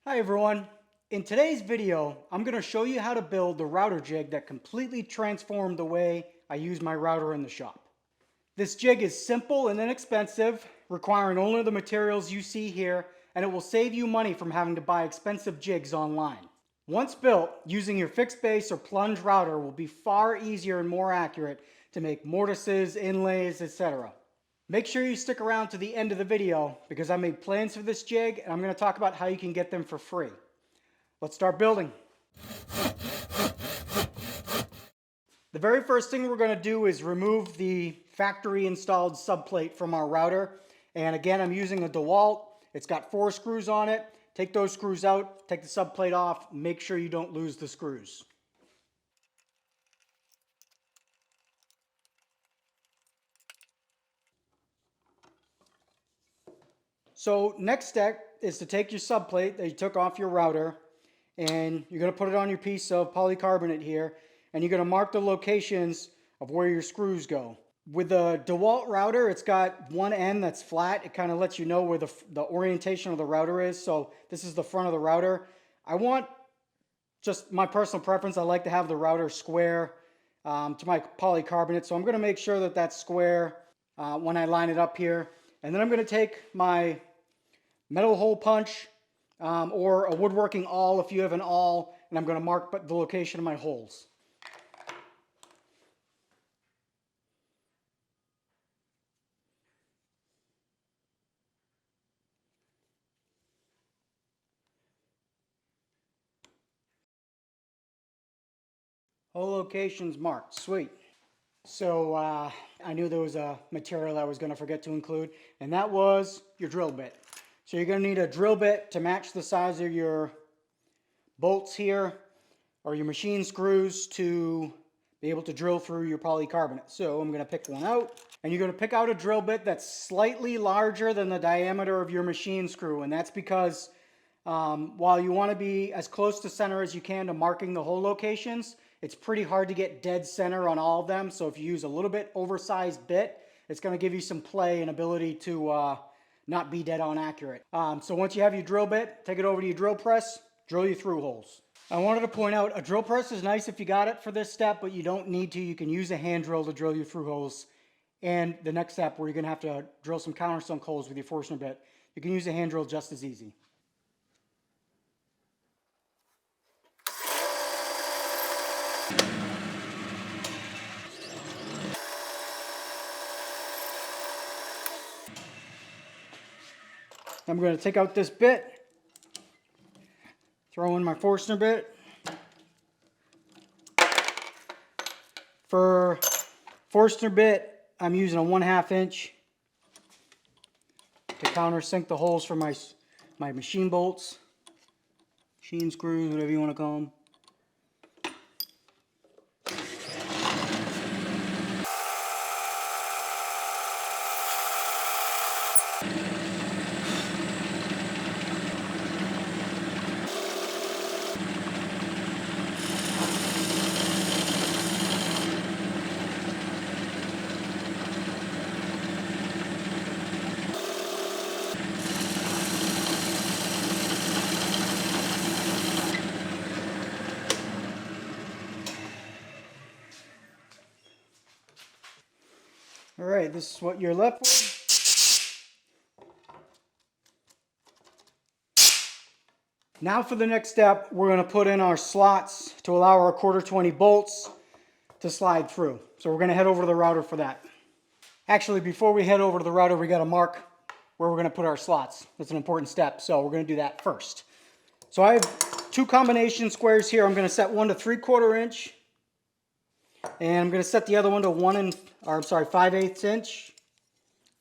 Hi everyone. In today's video, I'm going to show you how to build the router jig that completely transformed the way I use my router in the shop. This jig is simple and inexpensive, requiring only the materials you see here, and it will save you money from having to buy expensive jigs online. Once built, using your fixed base or plunge router will be far easier and more accurate to make mortises, inlays, etc. Make sure you stick around to the end of the video because I made plans for this jig and I'm going to talk about how you can get them for free. Let's start building. The very first thing we're going to do is remove the factory installed subplate from our router. And again, I'm using a DeWalt. It's got 4 screws on it. Take those screws out, take the subplate off, make sure you don't lose the screws. So next step is to take your subplate that you took off your router and you're going to put it on your piece of polycarbonate here and you're going to mark the locations of where your screws go. With the DeWalt router, it's got one end that's flat. It kind of lets you know where the orientation of the router is. So this is the front of the router. I want, just my personal preference, I like to have the router square to my polycarbonate. So I'm going to make sure that that's square when I line it up here. And then I'm going to take my metal hole punch or a woodworking awl if you have an awl, and I'm going to mark the location of my holes. Hole locations marked. Sweet. So I knew there was a material I was going to forget to include, and that was your drill bit. So you're going to need a drill bit to match the size of your bolts here or your machine screws to be able to drill through your polycarbonate. So I'm going to pick one out, and you're going to pick out a drill bit that's slightly larger than the diameter of your machine screw, and that's because while you want to be as close to center as you can to marking the hole locations, it's pretty hard to get dead center on all of them. So if you use a little bit oversized bit, it's going to give you some play and ability to not be dead on accurate. So once you have your drill bit, take it over to your drill press, drill your through holes. I wanted to point out, a drill press is nice if you got it for this step, but you don't need to. You can use a hand drill to drill your through holes. And the next step where you're going to have to drill some countersunk holes with your Forstner bit, you can use a hand drill just as easy. I'm going to take out this bit, throw in my Forstner bit. For Forstner bit, I'm using a 1/2 inch to countersink the holes for my machine bolts, machine screws, whatever you want to call them. All right, this is what you're left with. Now for the next step, we're going to put in our slots to allow our 1/4 bolts to slide through. So we're going to head over to the router for that. Actually, before we head over to the router, we got to mark where we're going to put our slots. That's an important step, so we're going to do that first. So I have 2 combination squares here. I'm going to set one to 3/4 inch, and I'm going to set the other one to 5/8 inch.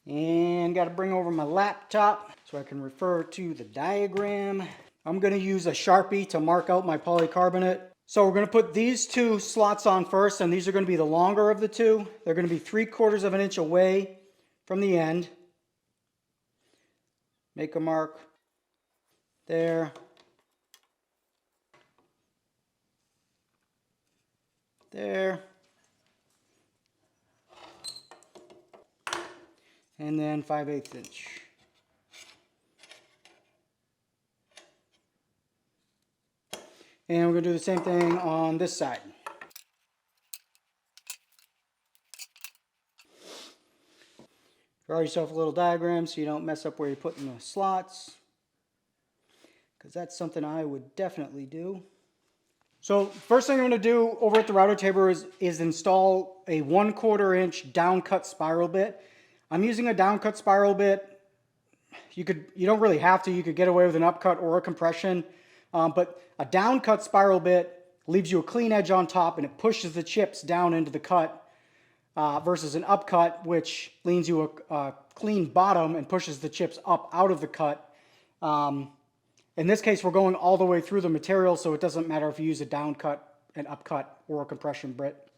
And got to bring over my laptop so I can refer to the diagram. I'm going to use a Sharpie to mark out my polycarbonate. So we're going to put these 2 slots on first, and these are going to be the longer of the 2. They're going to be 3/4 inch away from the end. Make a mark there. There. And then 5/8 inch. And we're going to do the same thing on this side. Draw yourself a little diagram so you don't mess up where you're putting the slots, because that's something I would definitely do. So first thing I'm going to do over at the router table is install a 1/4 inch down cut spiral bit. I'm using a down cut spiral bit. You don't really have to. You could get away with an upcut or a compression, but a down cut spiral bit leaves you a clean edge on top and it pushes the chips down into the cut, versus an upcut which leaves you a clean bottom and pushes the chips up out of the cut. In this case, we're going all the way through the material, so it doesn't matter if you use a down cut, an upcut, or a compression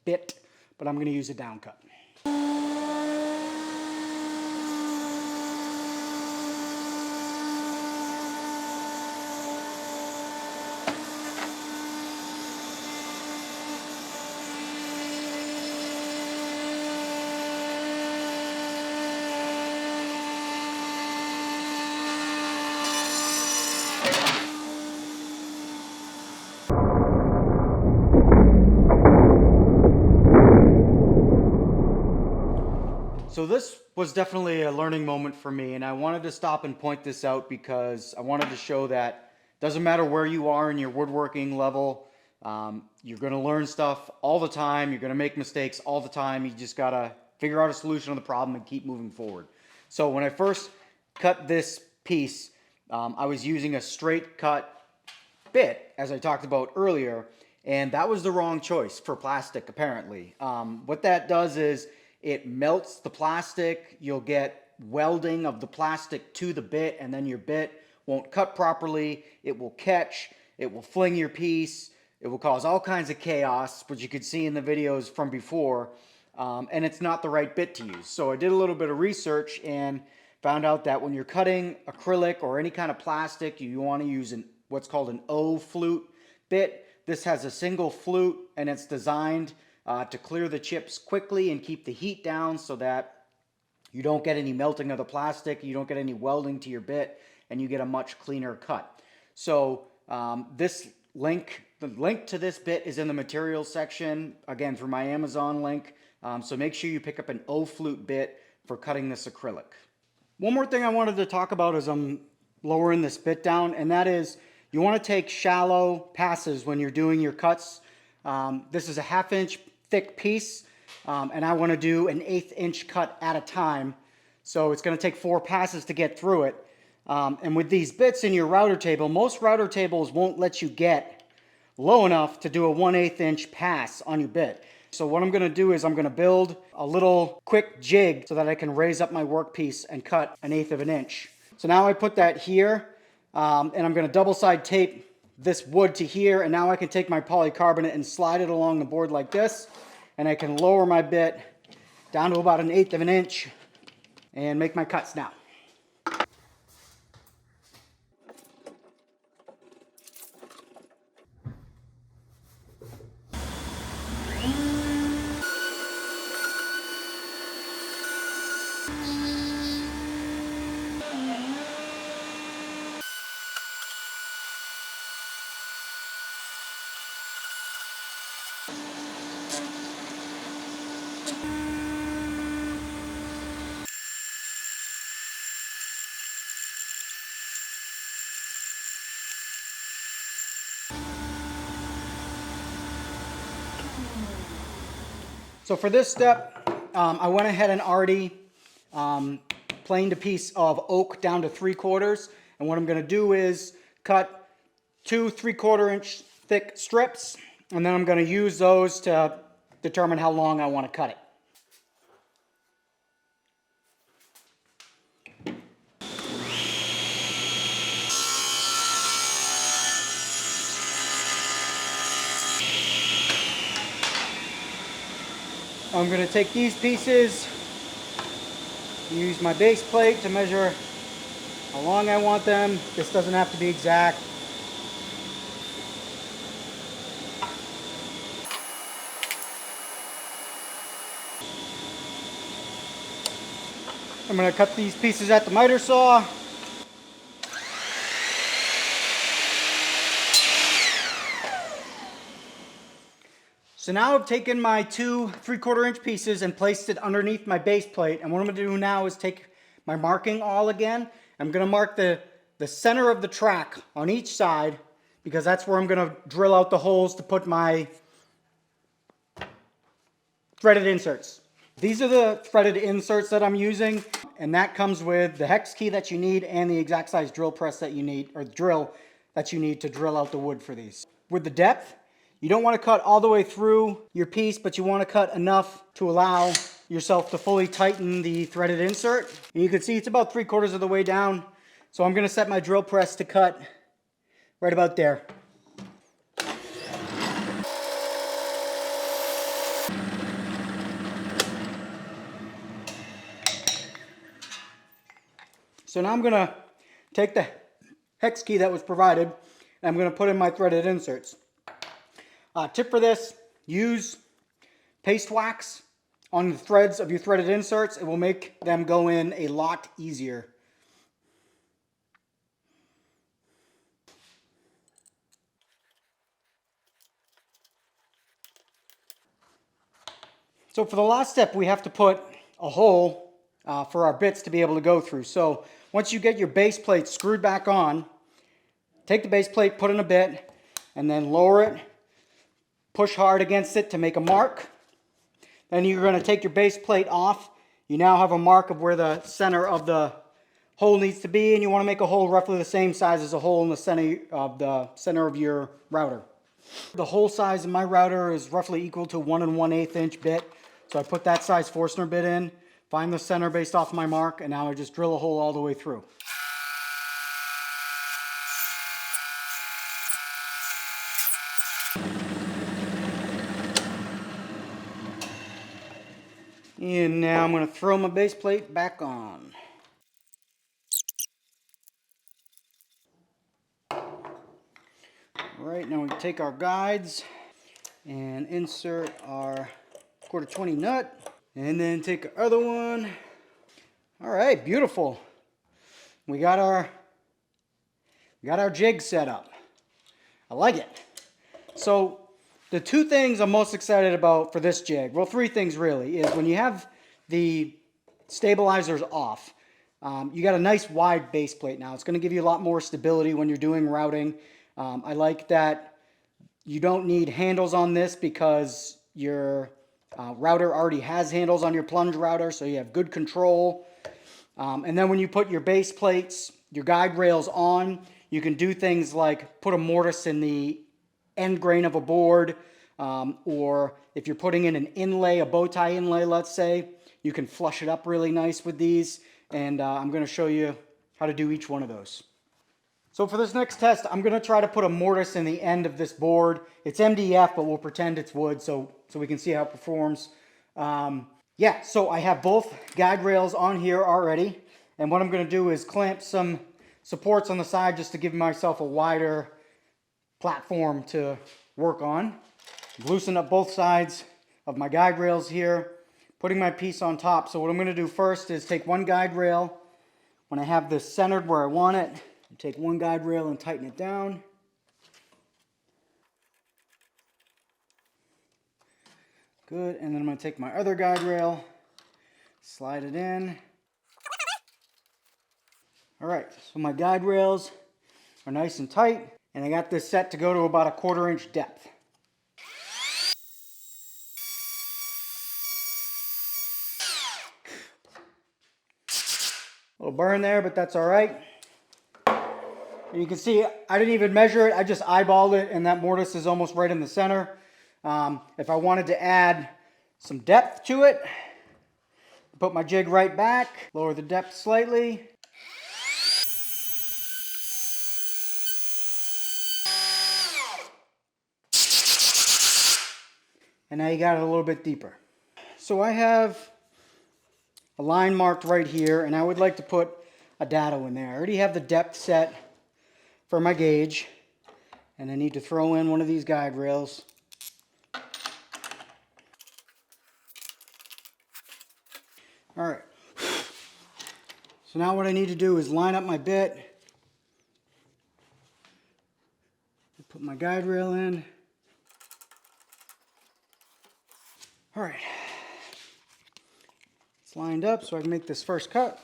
bit, but I'm going to use a down cut. So this was definitely a learning moment for me, and I wanted to stop and point this out because I wanted to show that it doesn't matter where you are in your woodworking level, you're going to learn stuff all the time, you're going to make mistakes all the time, you just got to figure out a solution to the problem and keep moving forward. So when I first cut this piece, I was using a straight cut bit, as I talked about earlier, and that was the wrong choice for plastic apparently. What that does is it melts the plastic, you'll get welding of the plastic to the bit, and then your bit won't cut properly, it will catch, it will fling your piece, it will cause all kinds of chaos, which you could see in the videos from before, and it's not the right bit to use. So I did a little bit of research and found out that when you're cutting acrylic or any kind of plastic, you want to use what's called an O flute bit. This has a single flute and it's designed to clear the chips quickly and keep the heat down so that you don't get any melting of the plastic, you don't get any welding to your bit, and you get a much cleaner cut. So the link to this bit is in the materials section, again through my Amazon link. So make sure you pick up an O flute bit for cutting this acrylic. One more thing I wanted to talk about as I'm lowering this bit down, and that is you want to take shallow passes when you're doing your cuts. This is a 1/2 inch thick piece, and I want to do an 1/8 inch cut at a time. So it's going to take 4 passes to get through it. And with these bits in your router table, most router tables won't let you get low enough to do a 1/8 inch pass on your bit. So what I'm going to do is I'm going to build a little quick jig so that I can raise up my workpiece and cut 1/8 of an inch. So now I put that here, and I'm going to double side tape this wood to here, and now I can take my polycarbonate and slide it along the board like this, and I can lower my bit down to about 1/8 of an inch and make my cuts now. So for this step, I went ahead and already planed a piece of oak down to 3/4, and what I'm going to do is cut 2 3/4 inch thick strips, and then I'm going to use those to determine how long I want to cut it. I'm going to take these pieces, use my base plate to measure how long I want them. This doesn't have to be exact. I'm going to cut these pieces at the miter saw. So now I've taken my two 3/4 inch pieces and placed it underneath my base plate. And what I'm going to do now is take my marking awl again. I'm going to mark the center of the track on each side because that's where I'm going to drill out the holes to put my threaded inserts. These are the threaded inserts that I'm using, and that comes with the hex key that you need and the exact size drill press that you need, or drill that you need to drill out the wood for these. With the depth, you don't want to cut all the way through your piece, but you want to cut enough to allow yourself to fully tighten the threaded insert. And you can see it's about 3/4 of the way down. So I'm going to set my drill press to cut right about there. So now I'm going to take the hex key that was provided and I'm going to put in my threaded inserts. Tip for this, use paste wax on the threads of your threaded inserts. It will make them go in a lot easier. So for the last step, we have to put a hole for our bits to be able to go through. So once you get your base plate screwed back on, take the base plate, put in a bit, and then lower it, push hard against it to make a mark. Then you're going to take your base plate off. You now have a mark of where the center of the hole needs to be, and you want to make a hole roughly the same size as a hole in the center of your router. The hole size in my router is roughly equal to 1 1/8 inch bit. So I put that size Forstner bit in, find the center based off my mark, and now I just drill a hole all the way through. And now I'm going to throw my base plate back on. Alright, now we take our guides and insert our 1/4 20 nut, and then take the other one. Alright, beautiful. We got our jig set up. I like it. So the two things I'm most excited about for this jig, well, three things really, is when you have the stabilizers off, you got a nice wide base plate now. It's going to give you a lot more stability when you're doing routing. I like that you don't need handles on this because your router already has handles on your plunge router, so you have good control. And then when you put your base plates, your guide rails on, you can do things like put a mortise in the end grain of a board, or if you're putting in an inlay, a bow tie inlay, let's say, you can flush it up really nice with these. And I'm going to show you how to do each one of those. So for this next test, I'm going to try to put a mortise in the end of this board. It's MDF, but we'll pretend it's wood so we can see how it performs. Yeah, so I have both guide rails on here already. And what I'm going to do is clamp some supports on the side just to give myself a wider platform to work on. Loosen up both sides of my guide rails here, putting my piece on top. So what I'm going to do first is take one guide rail. When I have this centered where I want it, take one guide rail and tighten it down. Good, and then I'm going to take my other guide rail, slide it in. Alright, so my guide rails are nice and tight, and I got this set to go to about a 1/4 inch depth. A little burn there, but that's alright. And you can see I didn't even measure it, I just eyeballed it, and that mortise is almost right in the center. If I wanted to add some depth to it, put my jig right back, lower the depth slightly. And now you got it a little bit deeper. So I have a line marked right here, and I would like to put a dado in there. I already have the depth set for my gauge, and I need to throw in one of these guide rails. Alright, so now what I need to do is line up my bit, put my guide rail in, All right. It's lined up so I can make this first cut.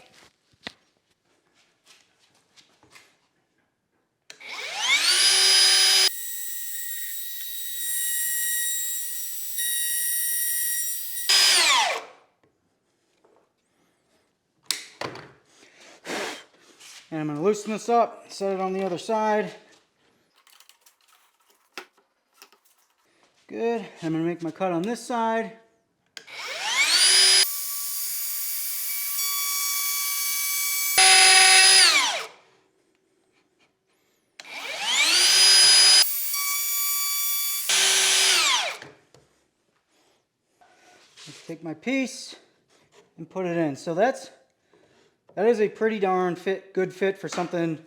And I'm going to loosen this up, set it on the other side. Good. I'm going to make my cut on this side. Take my piece and put it in. So that is a pretty darn good fit for something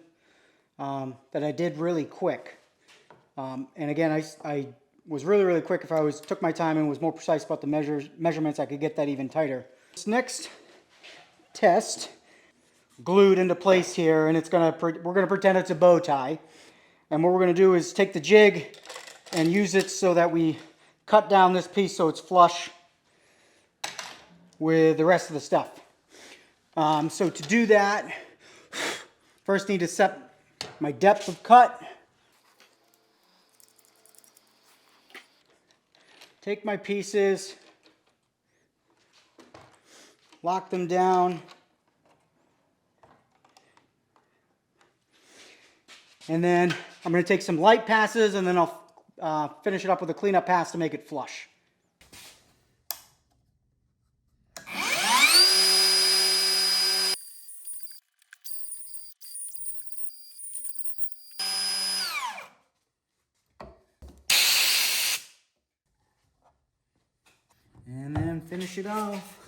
that I did really quick. And again, I was really quick. If I took my time and was more precise about the measurements, I could get that even tighter. This next test glued into place here, and we're gonna pretend it's a bow tie. And what we're gonna do is take the jig and use it so that we cut down this piece so it's flush with the rest of the stuff. So to do that, first need to set my depth of cut. Take my pieces, lock them down, and then I'm going to take some light passes and then I'll finish it up with a cleanup pass to make it flush. And then finish it off.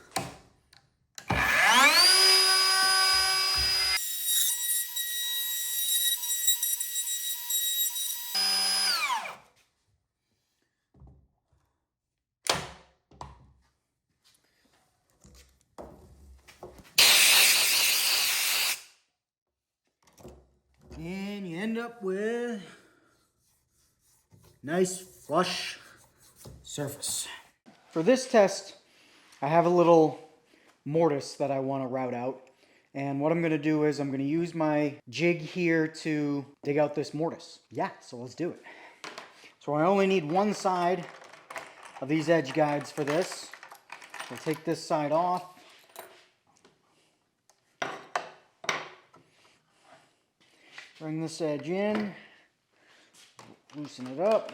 And you end up with nice flush surface. For this test, I have a little mortise that I want to route out. And what I'm going to do is I'm going to use my jig here to dig out this mortise. Yeah, so let's do it. So I only need one side of these edge guides for this. I'll take this side off. Bring this edge in. Loosen it up.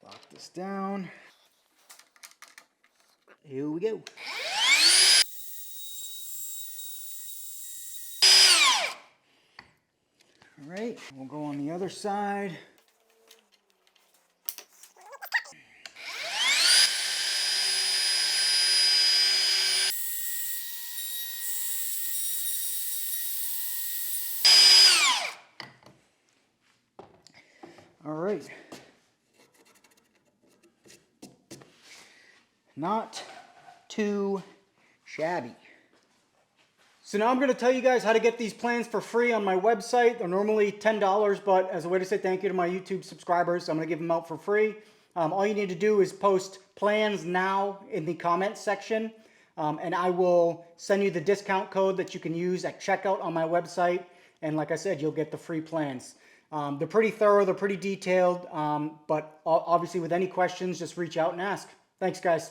Lock this down. Here we go. All right, we'll go on the other side. All right. Not too shabby. So now I'm going to tell you guys how to get these plans for free on my website. They're normally $10, but as a way to say thank you to my YouTube subscribers, I'm going to give them out for free. All you need to do is post plans now in the comments section, and I will send you the discount code that you can use at checkout on my website. And like I said, you'll get the free plans. They're pretty thorough, they're pretty detailed, but obviously with any questions, just reach out and ask. Thanks, guys.